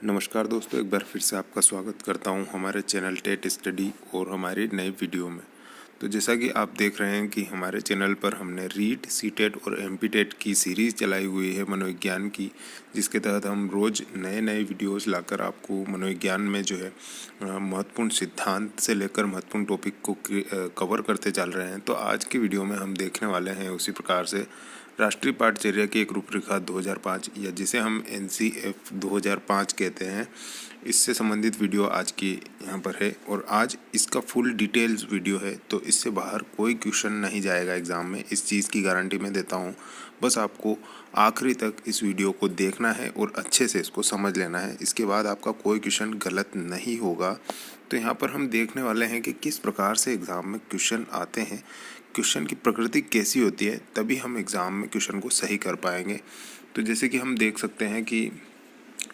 नमस्कार दोस्तों, एक बार फिर से आपका स्वागत करता हूं हमारे चैनल टेट स्टडी और हमारी नई वीडियो में। तो जैसा कि आप देख रहे हैं कि हमारे चैनल पर हमने रीट, सीटेट और एमपीटेट की सीरीज़ चलाई हुई है मनोविज्ञान की, जिसके तहत हम रोज़ नए नए वीडियोस लाकर आपको मनोविज्ञान में जो है महत्वपूर्ण सिद्धांत से लेकर महत्वपूर्ण टॉपिक को कवर करते चल रहे हैं। तो आज की वीडियो में हम देखने वाले हैं उसी प्रकार से राष्ट्रीय पाठचर्या की एक रूपरेखा 2005 या जिसे हम एनसीएफ 2005 कहते हैं, इससे संबंधित वीडियो आज की यहाँ पर है। और आज इसका फुल डिटेल्स वीडियो है, तो इससे बाहर कोई क्वेश्चन नहीं जाएगा एग्ज़ाम में, इस चीज़ की गारंटी मैं देता हूँ। बस आपको आखिरी तक इस वीडियो को देखना है और अच्छे से इसको समझ लेना है, इसके बाद आपका कोई क्वेश्चन गलत नहीं होगा। तो यहाँ पर हम देखने वाले हैं कि किस प्रकार से एग्ज़ाम में क्वेश्चन आते हैं, क्वेश्चन की प्रकृति कैसी होती है, तभी हम एग्ज़ाम में क्वेश्चन को सही कर पाएंगे। तो जैसे कि हम देख सकते हैं कि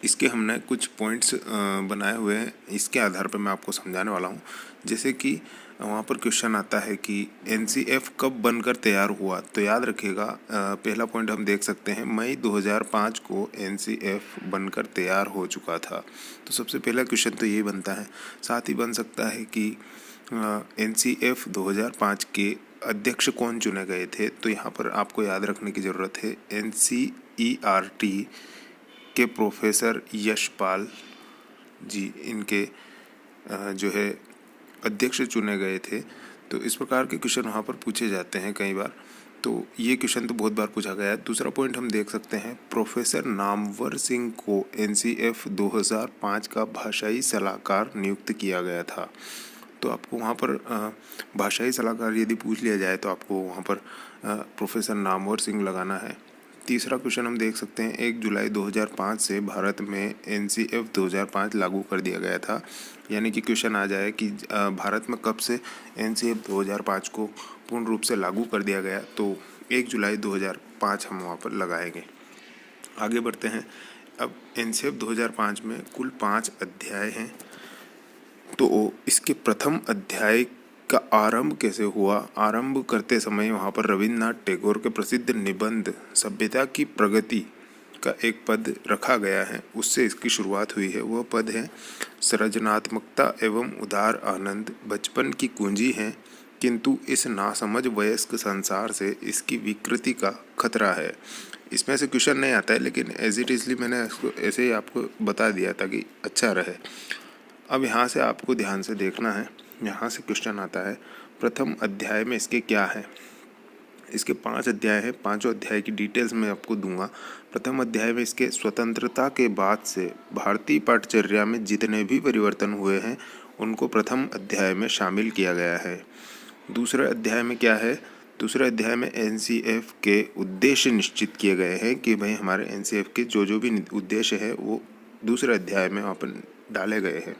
इसके हमने कुछ पॉइंट्स बनाए हुए हैं, इसके आधार पर मैं आपको समझाने वाला हूँ। जैसे कि वहाँ पर क्वेश्चन आता है कि एनसीएफ कब बनकर तैयार हुआ, तो याद रखिएगा पहला पॉइंट हम देख सकते हैं, मई 2005 को एनसीएफ बनकर तैयार हो चुका था। तो सबसे पहला क्वेश्चन तो ये बनता है। साथ ही बन सकता है कि एनसीएफ 2005 के अध्यक्ष कौन चुने गए थे, तो यहाँ पर आपको याद रखने की ज़रूरत है एनसीईआरटी के प्रोफेसर यशपाल जी इनके जो है अध्यक्ष चुने गए थे। तो इस प्रकार के क्वेश्चन वहाँ पर पूछे जाते हैं कई बार, तो ये क्वेश्चन तो बहुत बार पूछा गया है। दूसरा पॉइंट हम देख सकते हैं, प्रोफेसर नामवर सिंह को एनसीएफ 2005 का भाषाई सलाहकार नियुक्त किया गया था। तो आपको वहाँ पर भाषाई सलाहकार यदि पूछ लिया जाए तो आपको वहाँ पर प्रोफेसर नामवर सिंह लगाना है। तीसरा क्वेश्चन हम देख सकते हैं, 1 जुलाई 2005 से भारत में एनसीएफ 2005 लागू कर दिया गया था। यानी कि क्वेश्चन आ जाए कि भारत में कब से एनसीएफ 2005 को पूर्ण रूप से लागू कर दिया गया, तो 1 जुलाई 2005 हम वहाँ पर लगाएंगे। आगे बढ़ते हैं। अब एनसीएफ 2005 में कुल 5 अध्याय हैं। तो इसके प्रथम अध्याय का आरंभ कैसे हुआ? आरंभ करते समय वहाँ पर रविन्द्रनाथ टैगोर के प्रसिद्ध निबंध सभ्यता की प्रगति का एक पद रखा गया है, उससे इसकी शुरुआत हुई है। वह पद है, सृजनात्मकता एवं उदार आनंद बचपन की कुंजी है, किंतु इस नासमझ वयस्क संसार से इसकी विकृति का खतरा है। इसमें से क्वेश्चन नहीं आता है, लेकिन एज इट इसलिए मैंने इसको ऐसे ही आपको बता दिया ताकि अच्छा रहे। अब यहाँ से आपको ध्यान से देखना है, यहाँ से क्वेश्चन आता है प्रथम अध्याय में इसके क्या है। इसके 5 अध्याय हैं, पांचों अध्याय की डिटेल्स मैं आपको दूंगा। प्रथम अध्याय में इसके स्वतंत्रता के बाद से भारतीय पाठचर्या में जितने भी परिवर्तन हुए हैं उनको प्रथम अध्याय में शामिल किया गया है। दूसरे अध्याय में क्या है? दूसरे अध्याय में एनसीएफ के उद्देश्य निश्चित किए गए हैं कि भाई हमारे एनसीएफ के जो भी उद्देश्य है वो दूसरे अध्याय में वहाँ पर डाले गए हैं।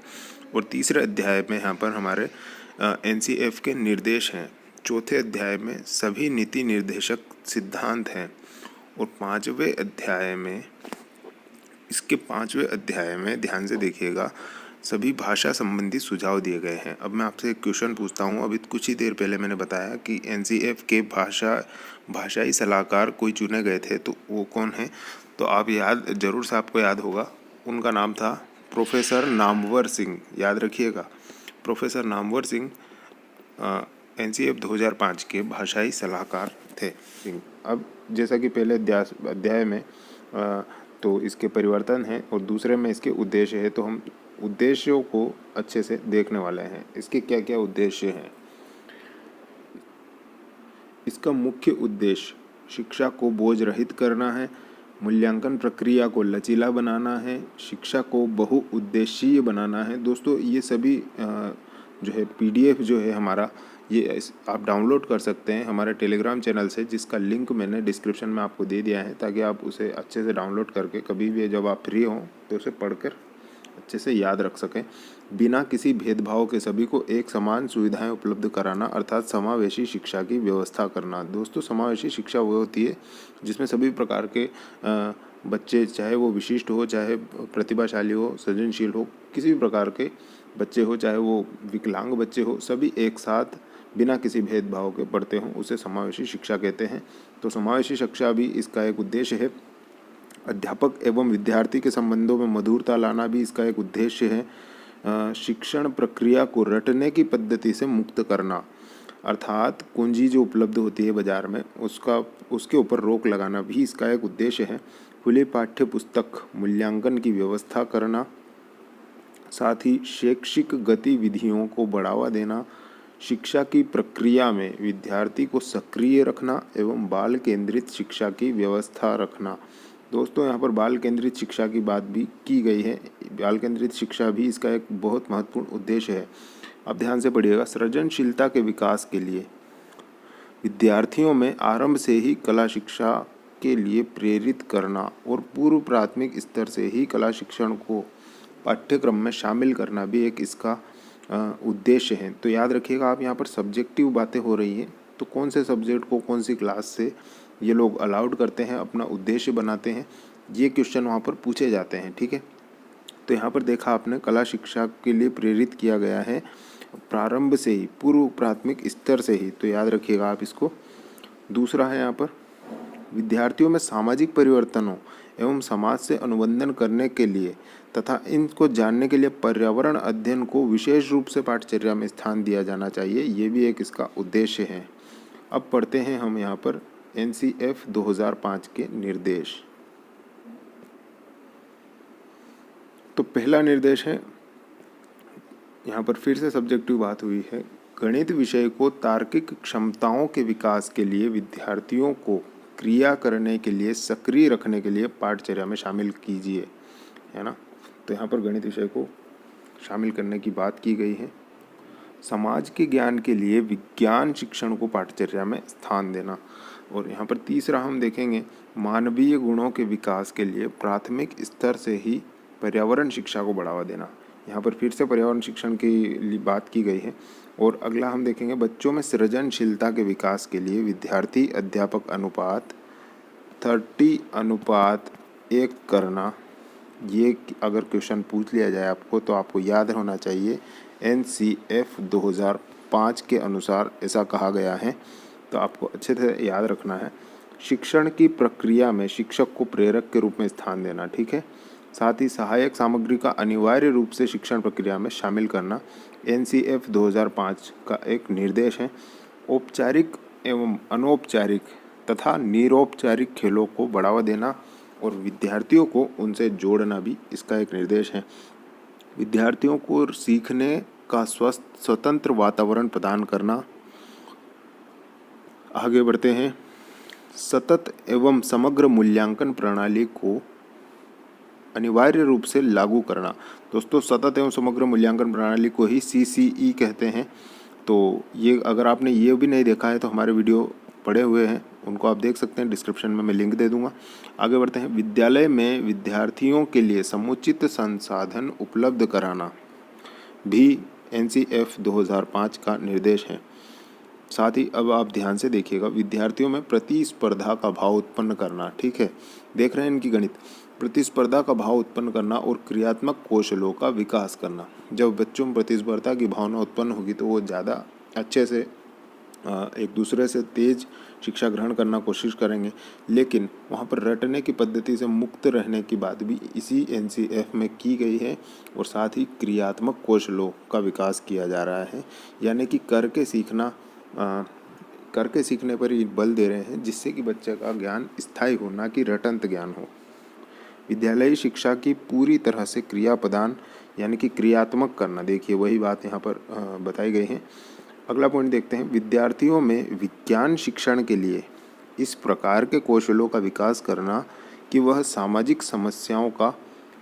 और तीसरे अध्याय में यहाँ पर हमारे एनसीएफ के निर्देश हैं। चौथे अध्याय में सभी नीति निर्देशक सिद्धांत हैं। और पांचवें अध्याय में, इसके 5वें अध्याय में ध्यान से देखिएगा, सभी भाषा संबंधी सुझाव दिए गए हैं। अब मैं आपसे एक क्वेश्चन पूछता हूँ। अभी कुछ ही देर पहले मैंने बताया कि एनसीएफ के भाषाई सलाहकार कोई चुने गए थे, तो वो कौन है? तो आप याद जरूर से आपको याद होगा, उनका नाम था प्रोफेसर नामवर सिंह। याद रखिएगा, प्रोफेसर नामवर सिंह एनसीएफ 2005 के भाषाई सलाहकार थे सिंह। अब जैसा कि पहले अध्याय में तो इसके परिवर्तन हैं और दूसरे में इसके उद्देश्य है, तो हम उद्देश्यों को अच्छे से देखने वाले हैं। इसके क्या क्या उद्देश्य हैं? इसका मुख्य उद्देश्य शिक्षा को बोझ रहित करना है, मूल्यांकन प्रक्रिया को लचीला बनाना है, शिक्षा को बहुउद्देशीय बनाना है। दोस्तों ये सभी जो है पीडीएफ जो है हमारा, ये आप डाउनलोड कर सकते हैं हमारे टेलीग्राम चैनल से, जिसका लिंक मैंने डिस्क्रिप्शन में आपको दे दिया है, ताकि आप उसे अच्छे से डाउनलोड करके कभी भी जब आप फ्री हों तो उसे पढ़कर अच्छे से याद रख सकें। बिना किसी भेदभाव के सभी को एक समान सुविधाएं उपलब्ध कराना, अर्थात समावेशी शिक्षा की व्यवस्था करना। दोस्तों समावेशी शिक्षा वो होती है जिसमें सभी प्रकार के बच्चे, चाहे वो विशिष्ट हो, चाहे प्रतिभाशाली हो, सृजनशील हो, किसी भी प्रकार के बच्चे हो, चाहे वो विकलांग बच्चे हो, सभी एक साथ बिना किसी भेदभाव के पढ़ते हों, उसे समावेशी शिक्षा कहते हैं। तो समावेशी शिक्षा भी इसका एक उद्देश्य है। अध्यापक एवं विद्यार्थी के संबंधों में मधुरता लाना भी इसका एक उद्देश्य है। शिक्षण प्रक्रिया को रटने की पद्धति से मुक्त करना, अर्थात कुंजी जो उपलब्ध होती है बाजार में उसके ऊपर रोक लगाना भी इसका एक उद्देश्य है। खुली पाठ्य पुस्तक मूल्यांकन की व्यवस्था करना, साथ ही शैक्षिक गतिविधियों को बढ़ावा देना, शिक्षा की प्रक्रिया में विद्यार्थी को सक्रिय रखना एवं बाल केंद्रित शिक्षा की व्यवस्था रखना। दोस्तों यहाँ पर बाल केंद्रित शिक्षा की बात भी की गई है। बाल केंद्रित शिक्षा भी इसका एक बहुत महत्वपूर्ण उद्देश्य है। अब ध्यान से पढ़िएगा। सृजनशीलता के विकास के लिए विद्यार्थियों में आरंभ से ही कला शिक्षा के लिए प्रेरित करना और पूर्व प्राथमिक स्तर से ही कला शिक्षण को पाठ्यक्रम में शामिल करना भी एक इसका उद्देश्य है। तो याद रखिएगा, आप यहाँ पर सब्जेक्टिव बातें हो रही हैं, तो कौन से सब्जेक्ट को कौन सी क्लास से ये लोग अलाउड करते हैं, अपना उद्देश्य बनाते हैं, ये क्वेश्चन वहाँ पर पूछे जाते हैं। ठीक है, तो यहाँ पर देखा आपने, कला शिक्षा के लिए प्रेरित किया गया है प्रारंभ से ही, पूर्व प्राथमिक स्तर से ही, तो याद रखिएगा आप इसको। दूसरा है यहाँ पर विद्यार्थियों में सामाजिक परिवर्तनों एवं समाज से अनुबंधन करने के लिए तथा इनको जानने के लिए पर्यावरण अध्ययन को विशेष रूप से पाठ्यचर्या में स्थान दिया जाना चाहिए, ये भी एक इसका उद्देश्य है। अब पढ़ते हैं हम यहाँ पर NCF 2005 के निर्देश। तो पहला निर्देश है, यहाँ पर फिर से सब्जेक्टिव बात हुई है, गणित विषय को तार्किक क्षमताओं के विकास के लिए विद्यार्थियों को क्रिया करने के लिए सक्रिय रखने के लिए पाठ्यचर्या में शामिल कीजिए, है ना। तो यहाँ पर गणित विषय को शामिल करने की बात की गई है। समाज के ज्ञान के लिए विज्ञान शिक्षण को पाठ्यचर्या में स्थान देना। और यहाँ पर तीसरा हम देखेंगे, मानवीय गुणों के विकास के लिए प्राथमिक स्तर से ही पर्यावरण शिक्षा को बढ़ावा देना। यहाँ पर फिर से पर्यावरण शिक्षण की बात की गई है। और अगला हम देखेंगे, बच्चों में सृजनशीलता के विकास के लिए विद्यार्थी अध्यापक अनुपात 30:1 करना। ये अगर क्वेश्चन पूछ लिया जाए आपको, तो आपको याद होना चाहिए NCF 2005 के अनुसार ऐसा कहा गया है, तो आपको अच्छे से याद रखना है। शिक्षण की प्रक्रिया में शिक्षक को प्रेरक के रूप में स्थान देना, ठीक है। साथ ही सहायक सामग्री का अनिवार्य रूप से शिक्षण प्रक्रिया में शामिल करना NCF 2005 का एक निर्देश है। औपचारिक एवं अनौपचारिक तथा निरौपचारिक खेलों को बढ़ावा देना और विद्यार्थियों को उनसे जोड़ना भी इसका एक निर्देश है। विद्यार्थियों को सीखने का स्वतंत्र वातावरण प्रदान करना। आगे बढ़ते हैं, सतत एवं समग्र मूल्यांकन प्रणाली को अनिवार्य रूप से लागू करना। दोस्तों, सतत एवं समग्र मूल्यांकन प्रणाली को ही CCE कहते हैं। तो ये अगर आपने ये भी नहीं देखा है तो हमारे वीडियो पड़े हुए हैं, उनको आप देख सकते हैं, डिस्क्रिप्शन में मैं लिंक दे दूंगा। आगे बढ़ते हैं, विद्यालय में विद्यार्थियों के लिए समुचित संसाधन उपलब्ध कराना भी NCF 2005 का निर्देश है। साथ ही अब आप ध्यान से देखिएगा, विद्यार्थियों में प्रतिस्पर्धा का भाव उत्पन्न करना, ठीक है, देख रहे हैं इनकी गणित, प्रतिस्पर्धा का भाव उत्पन्न करना और क्रियात्मक कौशलों का विकास करना। जब बच्चों में प्रतिस्पर्धा की भावना उत्पन्न होगी तो वो ज़्यादा अच्छे से एक दूसरे से तेज शिक्षा ग्रहण करना कोशिश करेंगे। लेकिन वहाँ पर रटने की पद्धति से मुक्त रहने की बात भी इसी NCF में की गई है। और साथ ही क्रियात्मक कौशलों का विकास किया जा रहा है, यानी कि करके सीखने पर ही बल दे रहे हैं, जिससे कि बच्चे का ज्ञान स्थायी हो, ना कि रटंत ज्ञान हो। विद्यालयी शिक्षा की पूरी तरह से क्रिया प्रदान यानी कि क्रियात्मक करना, देखिए वही बात यहाँ पर बताई गई है। अगला पॉइंट देखते हैं, विद्यार्थियों में विज्ञान शिक्षण के लिए इस प्रकार के कौशलों का विकास करना कि वह सामाजिक समस्याओं का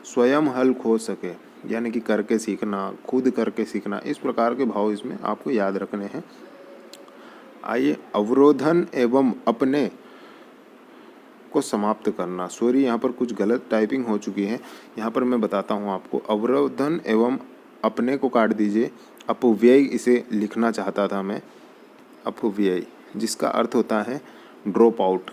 स्वयं हल खोज सके, यानी कि करके सीखना, खुद करके सीखना, इस प्रकार के भाव इसमें आपको याद रखने हैं। आइए, अवरोधन एवं अपने को समाप्त करना। सॉरी, यहाँ पर कुछ गलत टाइपिंग हो चुकी है, यहाँ पर मैं बताता हूँ आपको। अवरोधन एवं अपने को काट दीजिए, अपव्यय इसे लिखना चाहता था मैं, अपव्यय, जिसका अर्थ होता है ड्रॉप आउट।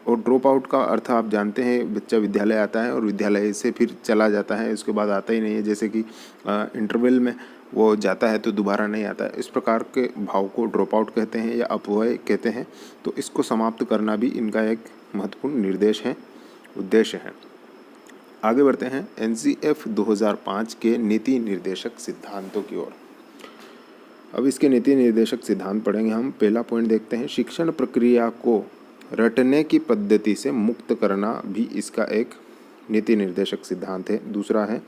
और ड्रॉप आउट का अर्थ आप जानते हैं, बच्चा विद्यालय आता है और विद्यालय से फिर चला जाता है, उसके बाद आता ही नहीं है, जैसे कि इंटरवल में वो जाता है तो दोबारा नहीं आता है। इस प्रकार के भाव को ड्रॉप आउट कहते हैं या अपव्यय कहते हैं। तो इसको समाप्त करना भी इनका एक महत्वपूर्ण निर्देश है, उद्देश्य है। आगे बढ़ते हैं NCF 2005 के नीति निर्देशक सिद्धांतों की ओर। अब इसके नीति निर्देशक सिद्धांत पढ़ेंगे हम। पहला पॉइंट देखते हैं, शिक्षण प्रक्रिया को रटने की पद्धति से मुक्त करना भी इसका एक नीति निर्देशक सिद्धांत है। दूसरा है,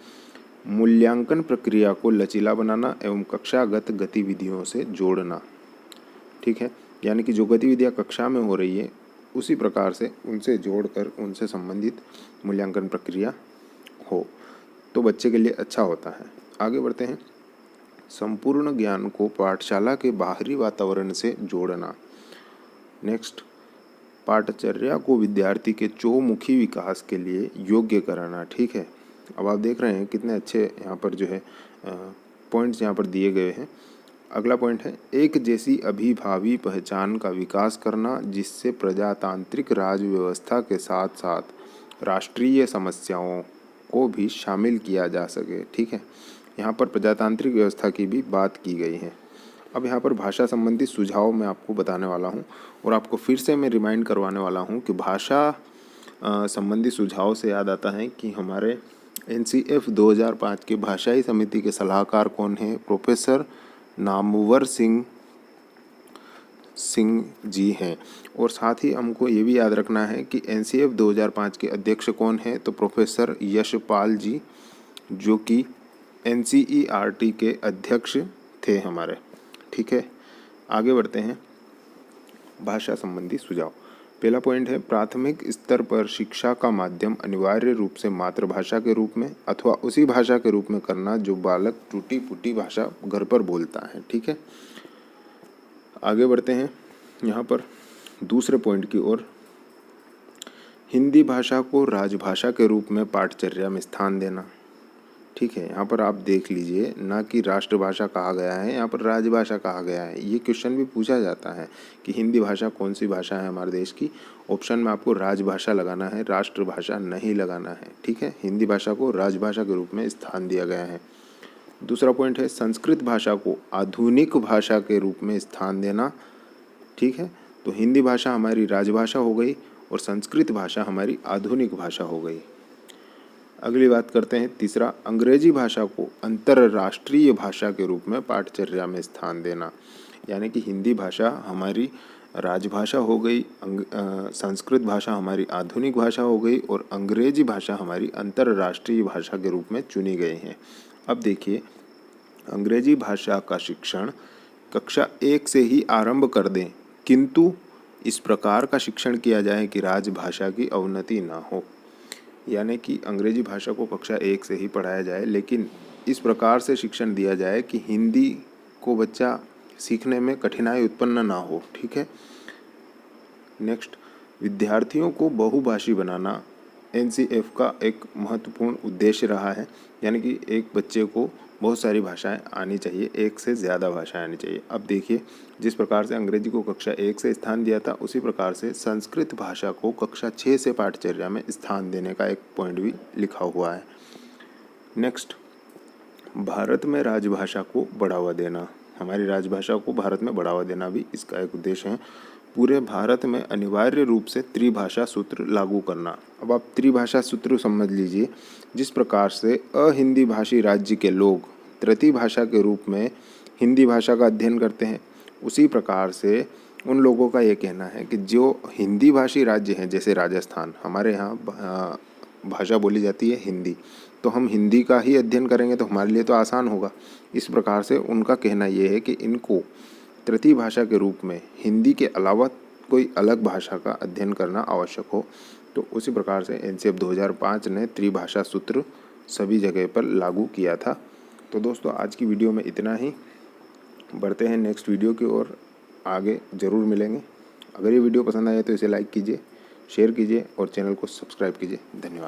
मूल्यांकन प्रक्रिया को लचीला बनाना एवं कक्षागत गतिविधियों से जोड़ना। ठीक है, यानी कि जो गतिविधियां कक्षा में हो रही है उसी प्रकार से उनसे जोड़कर उनसे संबंधित मूल्यांकन प्रक्रिया हो तो बच्चे के लिए अच्छा होता है। आगे बढ़ते हैं, संपूर्ण ज्ञान को पाठशाला के बाहरी वातावरण से जोड़ना। नेक्स्ट, पाठचर्या को विद्यार्थी के चौमुखी विकास के लिए योग्य कराना। ठीक है, अब आप देख रहे हैं कितने अच्छे यहाँ पर जो है पॉइंट्स यहाँ पर दिए गए हैं। अगला पॉइंट है, एक जैसी अभिभावी पहचान का विकास करना जिससे प्रजातांत्रिक राज व्यवस्था के साथ साथ राष्ट्रीय समस्याओं को भी शामिल किया जा सके। ठीक है, यहाँ पर प्रजातांत्रिक व्यवस्था की भी बात की गई है। अब यहाँ पर भाषा संबंधी सुझाव मैं आपको बताने वाला हूँ और आपको फिर से मैं रिमाइंड करवाने वाला हूँ कि भाषा संबंधी सुझाव से याद आता है कि हमारे NCF 2005 के भाषाई समिति के सलाहकार कौन हैं? प्रोफेसर नामवर सिंह जी हैं। और साथ ही हमको ये भी याद रखना है कि NCF 2005 के अध्यक्ष कौन हैं? तो प्रोफेसर यशपाल जी, जो कि NCERT के अध्यक्ष थे हमारे। ठीक है, आगे बढ़ते हैं, भाषा संबंधी सुझाव। पहला पॉइंट है, प्राथमिक स्तर पर शिक्षा का माध्यम अनिवार्य रूप से मातृभाषा के रूप में अथवा उसी भाषा के रूप में करना जो बालक टूटी फूटी भाषा घर पर बोलता है। ठीक है, आगे बढ़ते हैं यहाँ पर दूसरे पॉइंट की ओर, हिंदी भाषा को राजभाषा के रूप में पाठचर्या में स्थान देना। ठीक है, यहाँ पर आप देख लीजिए, ना कि राष्ट्रभाषा कहा गया है, यहाँ पर राजभाषा कहा गया है। ये क्वेश्चन भी पूछा जाता है कि हिंदी भाषा कौन सी भाषा है हमारे देश की। ऑप्शन में आपको राजभाषा लगाना है, राष्ट्रभाषा नहीं लगाना है। ठीक है, हिंदी भाषा को राजभाषा के रूप में स्थान दिया गया है। दूसरा पॉइंट है, संस्कृत भाषा को आधुनिक भाषा के रूप में स्थान देना। ठीक है, तो हिंदी भाषा हमारी राजभाषा हो गई और संस्कृत भाषा हमारी आधुनिक भाषा हो गई। अगली बात करते हैं, तीसरा, अंग्रेजी भाषा को अंतर्राष्ट्रीय भाषा के रूप में पाठचर्या में स्थान देना। यानी कि हिंदी भाषा हमारी राजभाषा हो गई, संस्कृत भाषा हमारी आधुनिक भाषा हो गई और अंग्रेजी भाषा हमारी अंतर्राष्ट्रीय भाषा के रूप में चुनी गई है। अब देखिए, अंग्रेजी भाषा का शिक्षण कक्षा 1 से ही आरंभ कर दें, किंतु इस प्रकार का शिक्षण किया जाए कि राजभाषा की अवनति ना हो। यानी कि अंग्रेजी भाषा को कक्षा 1 से ही पढ़ाया जाए, लेकिन इस प्रकार से शिक्षण दिया जाए कि हिंदी को बच्चा सीखने में कठिनाई उत्पन्न ना हो। ठीक है, नेक्स्ट, विद्यार्थियों को बहुभाषी बनाना NCF का एक महत्वपूर्ण उद्देश्य रहा है। यानी कि एक बच्चे को बहुत सारी भाषाएं आनी चाहिए, एक से ज़्यादा भाषाएं आनी चाहिए। अब देखिए, जिस प्रकार से अंग्रेजी को कक्षा 1 से स्थान दिया था, उसी प्रकार से संस्कृत भाषा को कक्षा 6 से पाठचर्या में स्थान देने का एक पॉइंट भी लिखा हुआ है। नेक्स्ट, भारत में राजभाषा को बढ़ावा देना। हमारी राजभाषा को भारत में बढ़ावा देना भी इसका एक उद्देश्य है। पूरे भारत में अनिवार्य रूप से त्रिभाषा सूत्र लागू करना। अब आप त्रिभाषा सूत्र समझ लीजिए, जिस प्रकार से अहिंदी भाषी राज्य के लोग तृतीय भाषा के रूप में हिंदी भाषा का अध्ययन करते हैं, उसी प्रकार से उन लोगों का ये कहना है कि जो हिंदी भाषी राज्य हैं, जैसे राजस्थान, हमारे यहाँ भाषा बोली जाती है हिंदी, तो हम हिंदी का ही अध्ययन करेंगे तो हमारे लिए तो आसान होगा। इस प्रकार से उनका कहना ये है कि इनको तृतीय भाषा के रूप में हिंदी के अलावा कोई अलग भाषा का अध्ययन करना आवश्यक हो। तो उसी प्रकार से NCF 2005 ने त्रिभाषा सूत्र सभी जगह पर लागू किया था। तो दोस्तों, आज की वीडियो में इतना ही। बढ़ते हैं नेक्स्ट वीडियो की ओर, आगे ज़रूर मिलेंगे। अगर ये वीडियो पसंद आए तो इसे लाइक कीजिए, शेयर कीजिए और चैनल को सब्सक्राइब कीजिए। धन्यवाद।